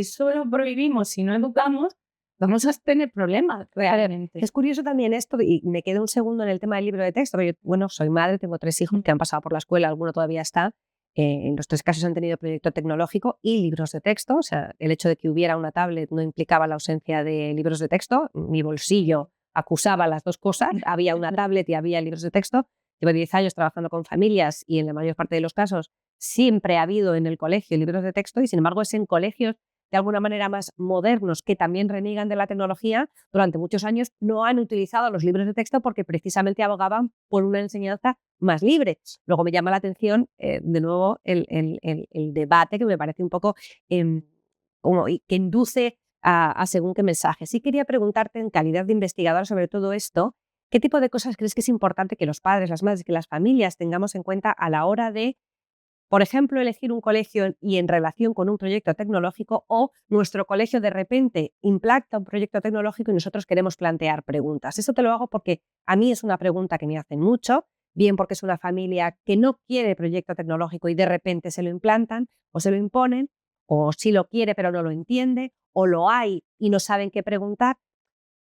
solo prohibimos, si no educamos, vamos a tener problemas realmente. Es curioso también esto, y me quedo un segundo en el tema del libro de texto. Yo, soy madre, tengo 3 hijos que han pasado por la escuela, alguno todavía está. En los 3 casos han tenido proyecto tecnológico y libros de texto. O sea, el hecho de que hubiera una tablet no implicaba la ausencia de libros de texto. Mi bolsillo acusaba las dos cosas. Había una tablet y había libros de texto. Llevo 10 años trabajando con familias y en la mayor parte de los casos siempre ha habido en el colegio libros de texto y sin embargo es en colegios de alguna manera más modernos que también reniegan de la tecnología, durante muchos años no han utilizado los libros de texto porque precisamente abogaban por una enseñanza más libre. Luego me llama la atención, de nuevo, el debate que me parece un poco que induce a según qué mensaje. Sí quería preguntarte, en calidad de investigadora sobre todo esto, ¿qué tipo de cosas crees que es importante que los padres, las madres, que las familias tengamos en cuenta a la hora de, por ejemplo, elegir un colegio y en relación con un proyecto tecnológico, o nuestro colegio de repente implanta un proyecto tecnológico y nosotros queremos plantear preguntas? Esto te lo hago porque a mí es una pregunta que me hacen mucho, bien porque es una familia que no quiere proyecto tecnológico y de repente se lo implantan o se lo imponen, o sí lo quiere pero no lo entiende, o lo hay y no saben qué preguntar.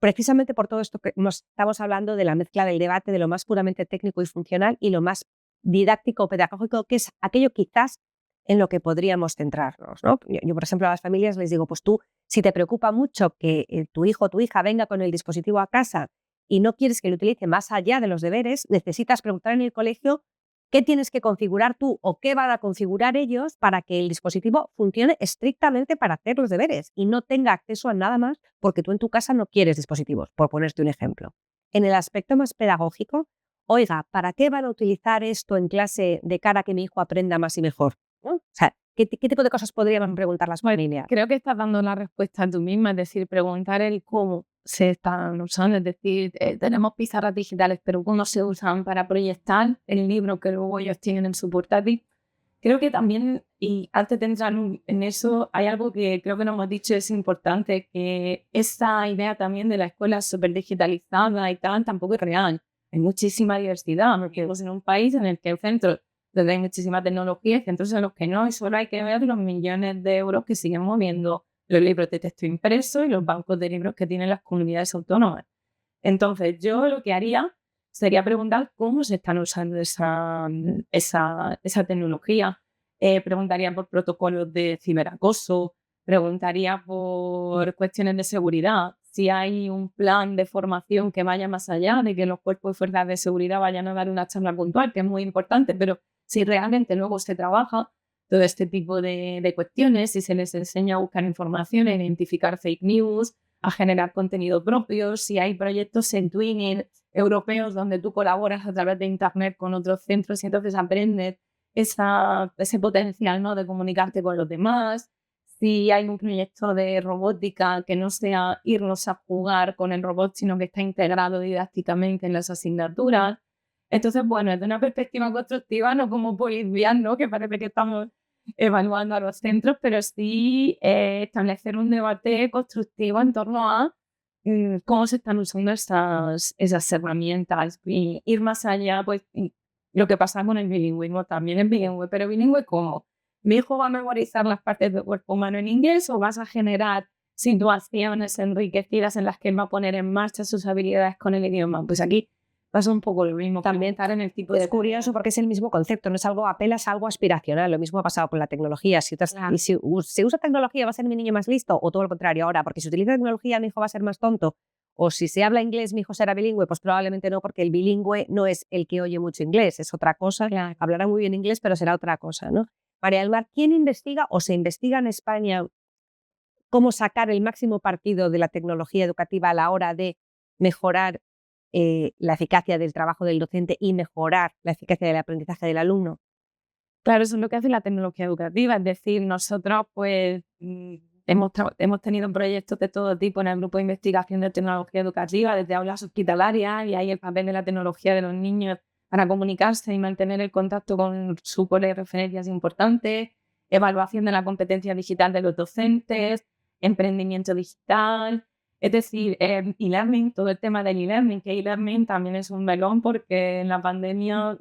Precisamente por todo esto que nos estamos hablando de la mezcla del debate de lo más puramente técnico y funcional y lo más didáctico o pedagógico, que es aquello quizás en lo que podríamos centrarnos, ¿no? Yo, por ejemplo, a las familias les digo, pues tú, si te preocupa mucho que tu hijo o tu hija venga con el dispositivo a casa y no quieres que lo utilice más allá de los deberes, necesitas preguntar en el colegio qué tienes que configurar tú o qué van a configurar ellos para que el dispositivo funcione estrictamente para hacer los deberes y no tenga acceso a nada más porque tú en tu casa no quieres dispositivos, por ponerte un ejemplo. En el aspecto más pedagógico, oiga, ¿para qué van a utilizar esto en clase de cara a que mi hijo aprenda más y mejor? ¿No? O sea, ¿qué tipo de cosas podríamos preguntar las familias? Creo que estás dando la respuesta tú misma, es decir, preguntar el cómo se están usando, es decir, tenemos pizarras digitales, pero cómo se usan para proyectar el libro que luego ellos tienen en su portátil. Creo que también, y antes de entrar en eso, hay algo que creo que no hemos dicho, es importante, que esa idea también de la escuela súper digitalizada y tal, tampoco es real. Hay muchísima diversidad, porque vivimos en un país en el que hay centros donde hay muchísima tecnología y centros en los que no, y solo hay que ver los millones de euros que siguen moviendo los libros de texto impresos y los bancos de libros que tienen las comunidades autónomas. Entonces, yo lo que haría sería preguntar cómo se están usando esa tecnología. Preguntaría por protocolos de ciberacoso, preguntaría por cuestiones de seguridad, si hay un plan de formación que vaya más allá de que los cuerpos y fuerzas de seguridad vayan a dar una charla puntual, que es muy importante, pero si realmente luego se trabaja todo este tipo de cuestiones, si se les enseña a buscar información, a identificar fake news, a generar contenido propio, si hay proyectos en twinning europeos donde tú colaboras a través de internet con otros centros y entonces aprendes ese potencial, ¿no?, de comunicarte con los demás. Si hay un proyecto de robótica que no sea irnos a jugar con el robot, sino que está integrado didácticamente en las asignaturas. Entonces, bueno, desde una perspectiva constructiva, no como policial, ¿no?, que parece que estamos evaluando a los centros, pero sí establecer un debate constructivo en torno a cómo se están usando esas herramientas y ir más allá, pues lo que pasa con el bilingüismo también es bilingüe, pero bilingüe ¿cómo? ¿Mi hijo va a memorizar las partes del cuerpo humano en inglés o vas a generar situaciones enriquecidas en las que él va a poner en marcha sus habilidades con el idioma? Pues aquí pasa un poco lo mismo. También estar en el tipo es curioso porque es el mismo concepto, no es algo, apelas a algo aspiracional. Lo mismo ha pasado con la tecnología. Si se usa tecnología, ¿va a ser mi niño más listo? O todo lo contrario ahora, porque si utiliza tecnología, mi hijo va a ser más tonto. O si se habla inglés, mi hijo será bilingüe, pues probablemente no, porque el bilingüe no es el que oye mucho inglés, es otra cosa. Claro. Hablará muy bien inglés, pero será otra cosa, ¿no? María del Mar, ¿quién investiga o se investiga en España cómo sacar el máximo partido de la tecnología educativa a la hora de mejorar la eficacia del trabajo del docente y mejorar la eficacia del aprendizaje del alumno? Claro, eso es lo que hace la tecnología educativa, es decir, nosotros pues hemos tenido proyectos de todo tipo en el grupo de investigación de tecnología educativa, desde aulas hospitalarias, y ahí el papel de la tecnología de los niños para comunicarse y mantener el contacto con su cole de referencia es importante, evaluación de la competencia digital de los docentes, emprendimiento digital. Es decir, e-learning, todo el tema del e-learning, que e-learning también es un melón porque en la pandemia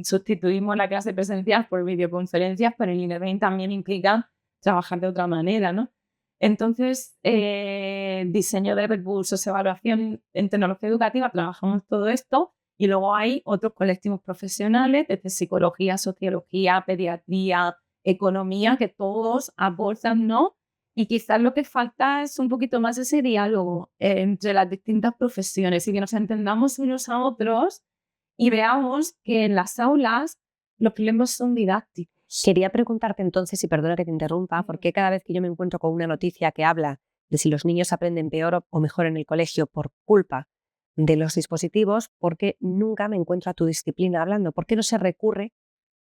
sustituimos la clase presencial por videoconferencias, pero el e-learning también implica trabajar de otra manera, ¿no? Entonces, diseño de recursos, evaluación en tecnología educativa, trabajamos todo esto y luego hay otros colectivos profesionales, desde psicología, sociología, pediatría, economía, que todos aportan, ¿no? Y quizás lo que falta es un poquito más ese diálogo entre las distintas profesiones y que nos entendamos unos a otros y veamos que en las aulas los problemas son didácticos. Quería preguntarte entonces, y perdona que te interrumpa, porque cada vez que yo me encuentro con una noticia que habla de si los niños aprenden peor o mejor en el colegio por culpa de los dispositivos, porque nunca me encuentro a tu disciplina hablando? ¿Por qué no se recurre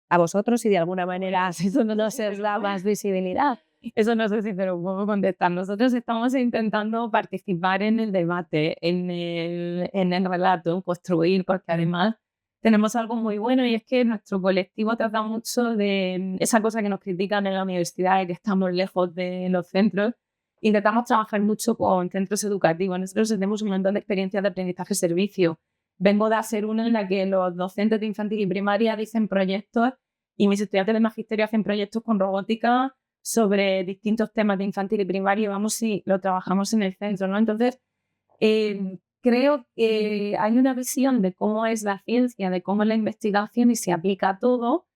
a vosotros y de alguna manera eso no se os da más visibilidad? Eso no sé si te lo puedo contestar. Nosotros estamos intentando participar en el debate, en el relato, construir, porque además tenemos algo muy bueno y es que nuestro colectivo trata mucho de esa cosa que nos critican en la universidad y que estamos lejos de los centros. Intentamos trabajar mucho con centros educativos. Nosotros tenemos un montón de experiencias de aprendizaje-servicio. Vengo de hacer una en la que los docentes de infantil y primaria dicen proyectos y mis estudiantes de magisterio hacen proyectos con robótica sobre distintos temas de infantil y primaria y vamos y lo trabajamos en el centro, ¿no? Entonces, creo que hay una visión de cómo es la ciencia, de cómo es la investigación y se aplica a todo,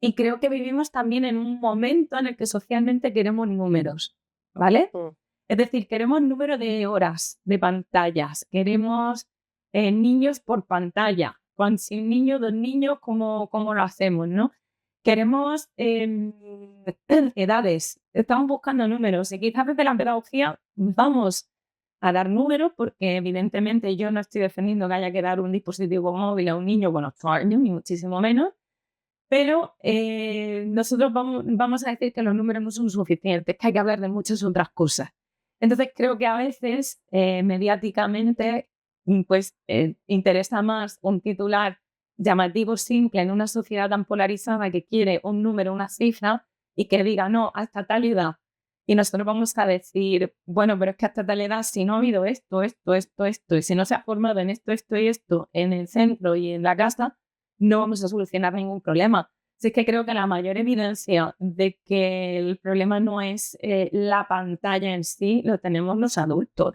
y creo que vivimos también en un momento en el que socialmente queremos números, ¿vale? Es decir, queremos número de horas de pantallas, queremos niños por pantalla, si un niño, dos niños, ¿cómo lo hacemos, no? Queremos edades, estamos buscando números y quizás desde la pedagogía vamos a dar números porque evidentemente yo no estoy defendiendo que haya que dar un dispositivo móvil a un niño con 8 años, ni muchísimo menos, pero nosotros vamos a decir que los números no son suficientes, que hay que hablar de muchas otras cosas. Entonces creo que a veces mediáticamente pues interesa más un titular llamativo, simple, en una sociedad tan polarizada que quiere un número, una cifra, y que diga no, hasta tal edad. Y nosotros vamos a decir, bueno, pero es que hasta tal edad, si no ha habido esto, y si no se ha formado en esto, esto y esto, en el centro y en la casa, no vamos a solucionar ningún problema. Así que creo que la mayor evidencia de que el problema no es la pantalla en sí, lo tenemos los adultos,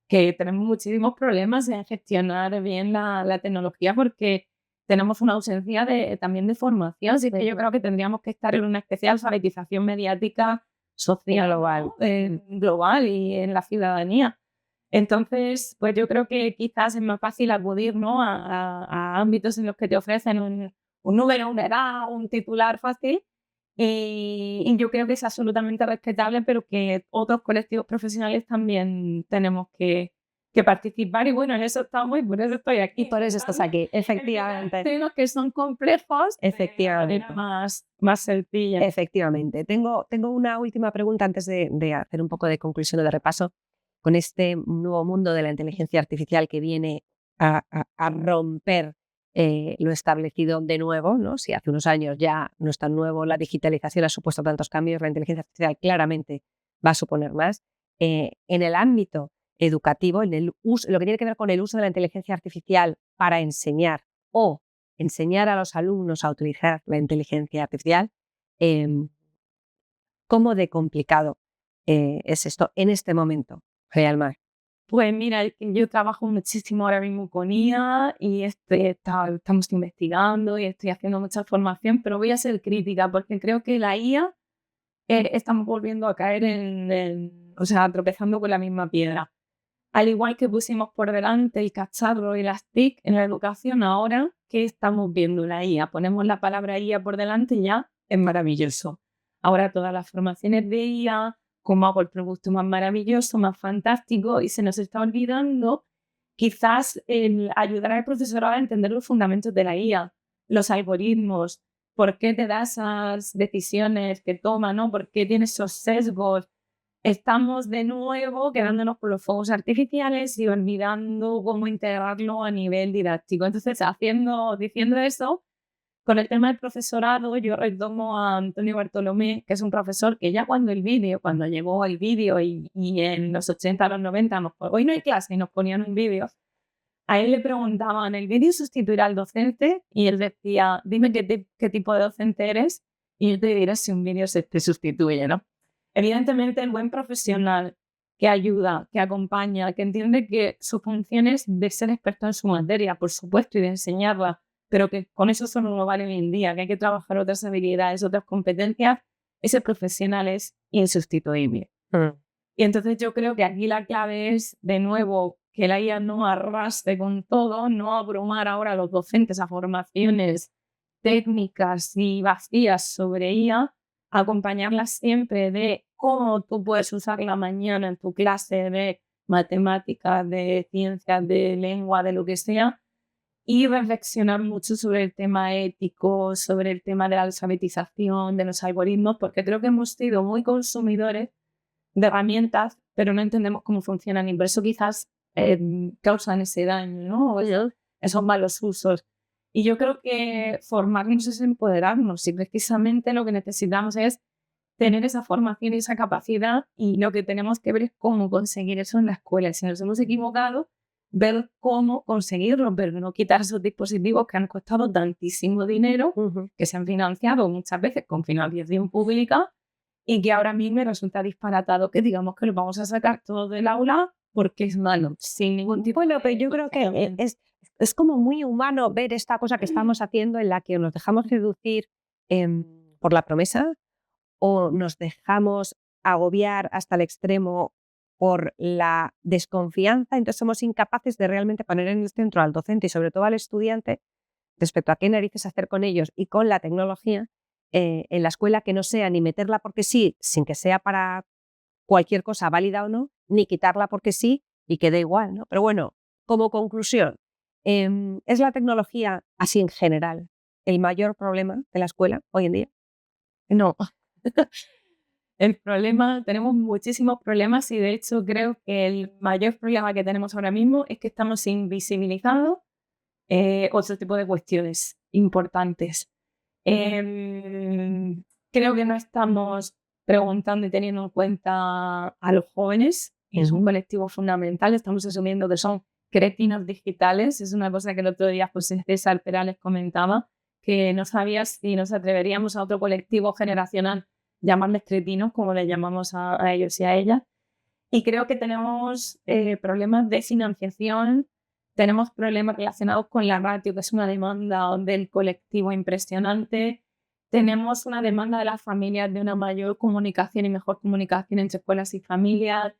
que tenemos muchísimos problemas en gestionar bien la tecnología porque tenemos una ausencia también de formación. Así que yo creo que tendríamos que estar en una especie de alfabetización mediática social global y en la ciudadanía. Entonces, pues yo creo que quizás es más fácil acudir, ¿no? a ámbitos en los que te ofrecen un número, una edad, un titular fácil. Y yo creo que es absolutamente respetable, pero que otros colectivos profesionales también tenemos que participar. Y bueno, en eso estamos y por eso estoy aquí. Y por eso estás aquí, efectivamente. Temas que son complejos, efectivamente. más sencillas. Efectivamente. Tengo una última pregunta antes de hacer un poco de conclusión o de repaso con este nuevo mundo de la inteligencia artificial que viene a romper lo establecido de nuevo, ¿no? Si hace unos años ya no es tan nuevo, la digitalización ha supuesto tantos cambios, la inteligencia artificial claramente va a suponer más. En el ámbito educativo, en el uso, lo que tiene que ver con el uso de la inteligencia artificial para enseñar o enseñar a los alumnos a utilizar la inteligencia artificial, ¿cómo de complicado es esto en este momento, María del Mar? Pues mira, yo trabajo muchísimo ahora mismo con IA y estamos investigando y estoy haciendo mucha formación, pero voy a ser crítica porque creo que la IA estamos volviendo a caer o sea, tropezando con la misma piedra. Al igual que pusimos por delante el cacharro y las TIC en la educación, ahora que estamos viendo la IA, ponemos la palabra IA por delante y ya es maravilloso. Ahora todas las formaciones de IA, cómo hago el producto más maravilloso, más fantástico, y se nos está olvidando quizás el ayudar al profesorado a entender los fundamentos de la IA, los algoritmos, por qué te da esas decisiones que toma, ¿no? ¿Por qué tiene esos sesgos? Estamos de nuevo quedándonos con los fuegos artificiales y olvidando cómo integrarlo a nivel didáctico. Entonces, diciendo eso, con el tema del profesorado, yo retomo a Antonio Bartolomé, que es un profesor que ya cuando llegó el vídeo y en los 80, los 90, hoy no hay clase y nos ponían un vídeo, a él le preguntaban, ¿el vídeo sustituirá al docente? Y él decía, dime qué tipo de docente eres y yo te diré si un vídeo te sustituye, ¿no? Evidentemente, el buen profesional que ayuda, que acompaña, que entiende que su función es de ser experto en su materia, por supuesto, y de enseñarla, pero que con eso solo no vale hoy en día, que hay que trabajar otras habilidades, otras competencias, ese profesional es insustituible. Y entonces yo creo que aquí la clave es, de nuevo, que la IA no arrastre con todo, no abrumar ahora a los docentes a formaciones técnicas y vacías sobre IA, acompañarlas siempre de cómo tú puedes usarla mañana en tu clase de matemáticas, de ciencias, de lengua, de lo que sea, y reflexionar mucho sobre el tema ético, sobre el tema de la alfabetización, de los algoritmos, porque creo que hemos sido muy consumidores de herramientas, pero no entendemos cómo funcionan y por eso quizás causan ese daño, ¿no? Esos malos usos. Y yo creo que formarnos es empoderarnos y precisamente lo que necesitamos es tener esa formación y esa capacidad y lo que tenemos que ver es cómo conseguir eso en la escuela. Si nos hemos equivocado, ver cómo conseguirlo, pero no quitar esos dispositivos que han costado tantísimo dinero, que se han financiado muchas veces con financiación pública y que ahora mismo me resulta disparatado que digamos que lo vamos a sacar todo del aula porque es malo, sin ningún tipo Bueno, pero yo creo que es como muy humano ver esta cosa que estamos haciendo en la que nos dejamos seducir por la promesa o nos dejamos agobiar hasta el extremo por la desconfianza, entonces somos incapaces de realmente poner en el centro al docente y sobre todo al estudiante respecto a qué narices hacer con ellos y con la tecnología en la escuela, que no sea ni meterla porque sí, sin que sea para cualquier cosa válida o no, ni quitarla porque sí y que dé igual, ¿no? Pero bueno, como conclusión, ¿es la tecnología así en general el mayor problema de la escuela hoy en día? No. El problema, tenemos muchísimos problemas y de hecho creo que el mayor problema que tenemos ahora mismo es que estamos invisibilizando otro tipo de cuestiones importantes. Creo que no estamos preguntando y teniendo en cuenta a los jóvenes, que es un colectivo fundamental, estamos asumiendo que son cretinos digitales, es una cosa que el otro día José César Perales comentaba, que no sabía si nos atreveríamos a otro colectivo generacional llamarles cretinos, como les llamamos a ellos y a ellas. Y creo que tenemos problemas de financiación, tenemos problemas relacionados con la ratio, que es una demanda del colectivo impresionante. Tenemos una demanda de las familias de una mayor comunicación y mejor comunicación entre escuelas y familias.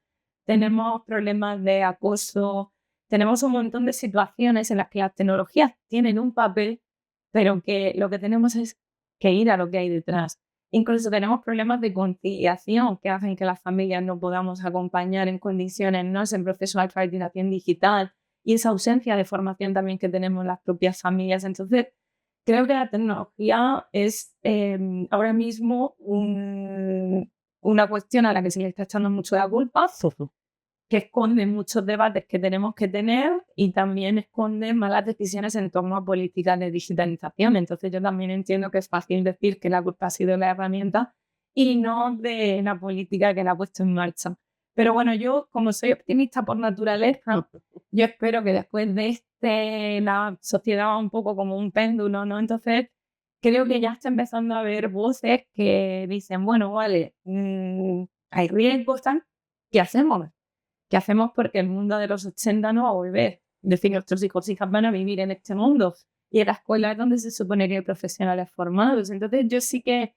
Tenemos problemas de acoso. Tenemos un montón de situaciones en las que las tecnologías tienen un papel, pero que lo que tenemos es que ir a lo que hay detrás. Incluso tenemos problemas de conciliación que hacen que las familias no podamos acompañar en condiciones, ¿no? Ese proceso de alfabetización digital y esa ausencia de formación también que tenemos las propias familias. Entonces, creo que la tecnología es ahora mismo una cuestión a la que se le está echando mucho la culpa, que esconde muchos debates que tenemos que tener y también esconde malas decisiones en torno a políticas de digitalización. Entonces yo también entiendo que es fácil decir que la culpa ha sido de la herramienta y no de la política que la ha puesto en marcha. Pero bueno, yo como soy optimista por naturaleza, yo espero que después de la sociedad va un poco como un péndulo, ¿no? Entonces creo que ya está empezando a haber voces que dicen, bueno, vale, hay riesgos, tal, ¿qué hacemos? ¿Qué hacemos? Porque el mundo de los 80 no va a volver. Es decir, nuestros hijos y hijas van a vivir en este mundo. Y en la escuela es donde se supone que hay profesionales formados. Entonces yo sí que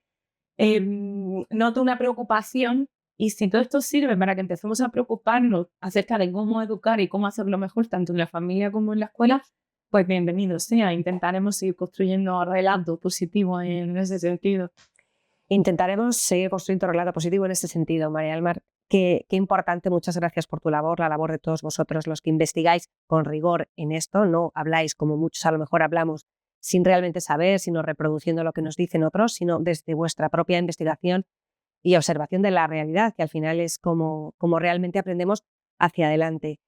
noto una preocupación Y si todo esto sirve para que empecemos a preocuparnos acerca de cómo educar y cómo hacerlo mejor, tanto en la familia como en la escuela, pues bienvenido sea. Intentaremos seguir construyendo relatos positivos en ese sentido. Intentaremos seguir construyendo relato positivo en este sentido, María del Mar. Qué importante, muchas gracias por tu labor, la labor de todos vosotros, los que investigáis con rigor en esto, no habláis como muchos a lo mejor hablamos sin realmente saber, sino reproduciendo lo que nos dicen otros, sino desde vuestra propia investigación y observación de la realidad, que al final es como realmente aprendemos hacia adelante.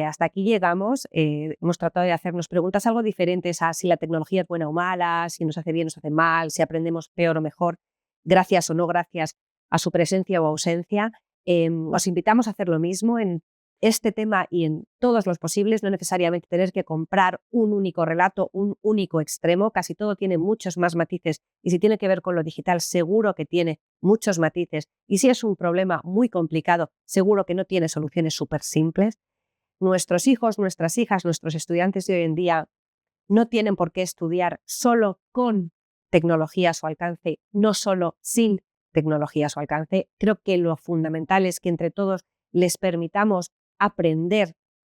Hasta aquí llegamos, hemos tratado de hacernos preguntas algo diferentes a si la tecnología es buena o mala, si nos hace bien o nos hace mal, si aprendemos peor o mejor, gracias o no gracias a su presencia o ausencia. Os invitamos a hacer lo mismo en este tema y en todos los posibles, no necesariamente tener que comprar un único relato, un único extremo, casi todo tiene muchos más matices y si tiene que ver con lo digital seguro que tiene muchos matices y si es un problema muy complicado seguro que no tiene soluciones súper simples. Nuestros hijos, nuestras hijas, nuestros estudiantes de hoy en día no tienen por qué estudiar solo con tecnología a su alcance, no solo sin tecnología a su alcance. Creo que lo fundamental es que entre todos les permitamos aprender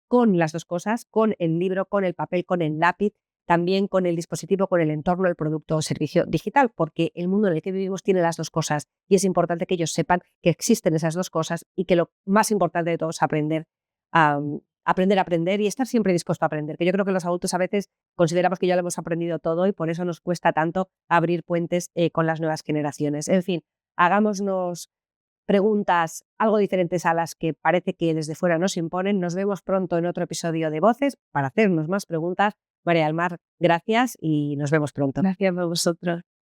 con las dos cosas, con el libro, con el papel, con el lápiz, también con el dispositivo, con el entorno, el producto o servicio digital, porque el mundo en el que vivimos tiene las dos cosas y es importante que ellos sepan que existen esas dos cosas y que lo más importante de todo es aprender a aprender y estar siempre dispuesto a aprender, que yo creo que los adultos a veces consideramos que ya lo hemos aprendido todo y por eso nos cuesta tanto abrir puentes con las nuevas generaciones. En fin, hagámonos preguntas algo diferentes a las que parece que desde fuera nos imponen. Nos vemos pronto en otro episodio de Voces para hacernos más preguntas. María del Mar, gracias y nos vemos pronto. Gracias a vosotros.